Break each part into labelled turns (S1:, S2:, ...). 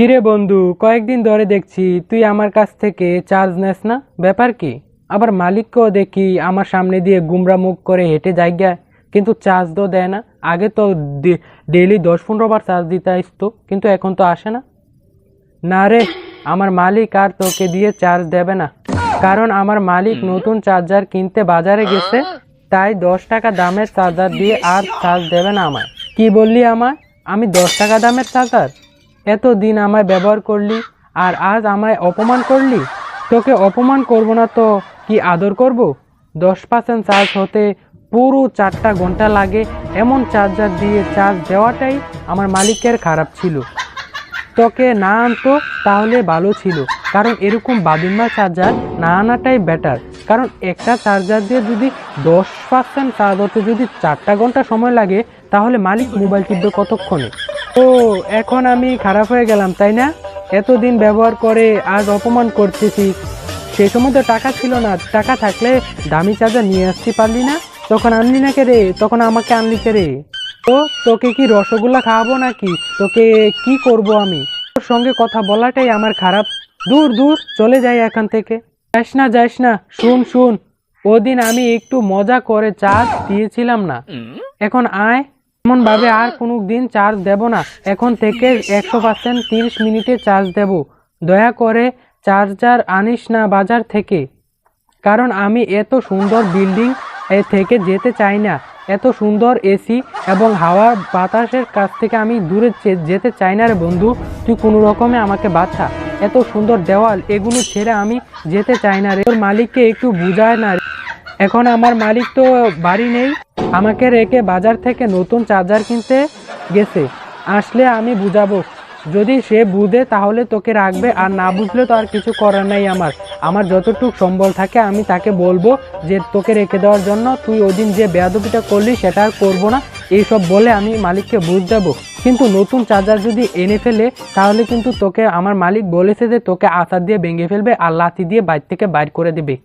S1: কিরে বন্ধু, কয়েকদিন ধরে দেখছি তুই আমার কাছ থেকে চার্জ নেস না, ব্যাপার কি? আবার মালিককেও দেখি আমার সামনে দিয়ে গুমরা মুখ করে হেঁটে যাইগা, কিন্তু চার্জ তো দেয় না। আগে তো ডেইলি 10-15 বার চার্জ দিতে আসতো, কিন্তু এখন তো আসে না। না রে, আমার মালিক আর তোকে দিয়ে চার্জ দেবে না, কারণ আমার মালিক নতুন চার্জার কিনতে বাজারে গেছে। তাই 10 টাকা দামের চার্জার দিয়ে আর চার্জ দেবে না আমায়। কি বললি আমায়? আমি 10 টাকা দামের চার্জার? এতদিন আমায় ব্যবহার করলি, আর আজ আমায় অপমান করলি। তোকে অপমান করব না তো কি আদর করব? 10% চার্জ হতে পুরো 4টা ঘন্টা লাগে। এমন চার্জার দিয়ে চার্জ দেওয়াটাই আমার মালিকের খারাপ ছিল। তোকে না আনতো তাহলে ভালো ছিল, কারণ এরকম বাদিম্মা চার্জার না আনাটাই বেটার। কারণ একটা চার্জার দিয়ে যদি 10% চার্জ হতে যদি 4টা ঘন্টা সময় লাগে, তাহলে মালিক মোবাইল টিপবে কতক্ষণে? ও, এখন আমি খারাপ হয়ে গেলাম তাই না? এতদিন ব্যবহার করে আজ অপমান করতেছি। সেই সময় তো টাকা ছিল না, টাকা থাকলে দামি চার্জার নিয়ে আসতে পারলি না? তখন আনলি না কে রে? তখন আমাকে আনলি কে রে? তো তোকে কি রসগোল্লা খাওয়াবো নাকি? তোকে কি করব আমি? তোর সঙ্গে কথা বলাটাই আমার খারাপ। দূর দূর, চলে যাই এখান থেকে। যাস না, যাস না। শুন শুন, ওদিন আমি একটু মজা করে চার্জ দিয়েছিলাম না, এখন আয়। এমন ভাবে আর কোনো দিন চার্জ দেব না। এখন থেকে 100% 30 মিনিটে চার্জ দেব। দয়া করে চার্জার আনিস না বাজার থেকে, কারণ আমি এত সুন্দর বিল্ডিং থেকে যেতে চাই না। এত সুন্দর এসি এবং হাওয়া বাতাসের কাছ থেকে আমি দূরে যেতে চাই না রে বন্ধু। তুই কোনো রকমে আমাকে বাঁচা। এত সুন্দর দেওয়াল, এগুলো ছেড়ে আমি যেতে চাই না রে। তোর মালিককে একটু বুঝায় না রে। এখন আমার মালিক তো বাড়ি নেই, আমাকে রেখে বাজার থেকে নতুন চার্জার কিনতে গেছে। আসলে আমি বুঝাবো। যদি সে বুঝে তাহলে তোকে রাখবে, আর না বুঝলে তো আর কিছু করার নাই আমার। আমার যতটুকু সম্বল থাকে আমি তাকে বলবো যে তোকে রেখে দেওয়ার জন্য। তুই ওই দিন যে বেয়াদবিটা করলি সেটা আর করবো না, এইসব বলে আমি মালিককে বুঝ দেবো। কিন্তু নতুন চার্জার যদি এনে ফেলে, তাহলে কিন্তু তোকে আমার মালিক বলেছে যে তোকে আচার দিয়ে ভেঙে ফেলবে আর লাথি দিয়ে বাইর থেকে বাইর করে দেবে।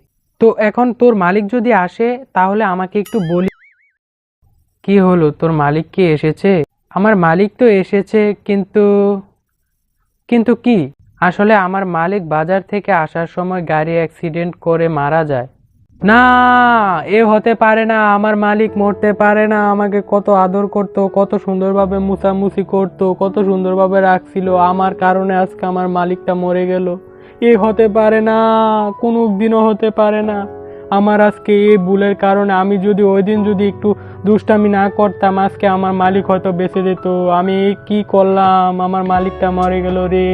S1: তো এখন তোর মালিক যদি আসে তাহলে আমাকে একটু বলি। কি হলো, তোর মালিক কি এসেছে? আমার মালিক তো এসেছে, কিন্তু কিন্তু কি? আসলে আমার মালিক বাজার থেকে আসার সময় গাড়ি অ্যাক্সিডেন্ট করে মারা যায়। না, এ হতে পারে না। আমার মালিক মরতে পারে না। আমাকে কত আদর করতো, কত সুন্দরভাবে মুছামুছি করতো, কত সুন্দরভাবে রাখছিল। আমার কারণে আজকে আমার মালিকটা মরে গেল। এ হতে পারে না, কোনো দিনও হতে পারে না। আমার আজকে এই ভুলের কারণে, আমি যদি ওই দিন যদি একটু দুষ্টামি না করতাম, আজকে আমার মালিক হয়তো বেঁচে যেত। আমি কি করলাম? আমার মালিকটা মরে গেল রে।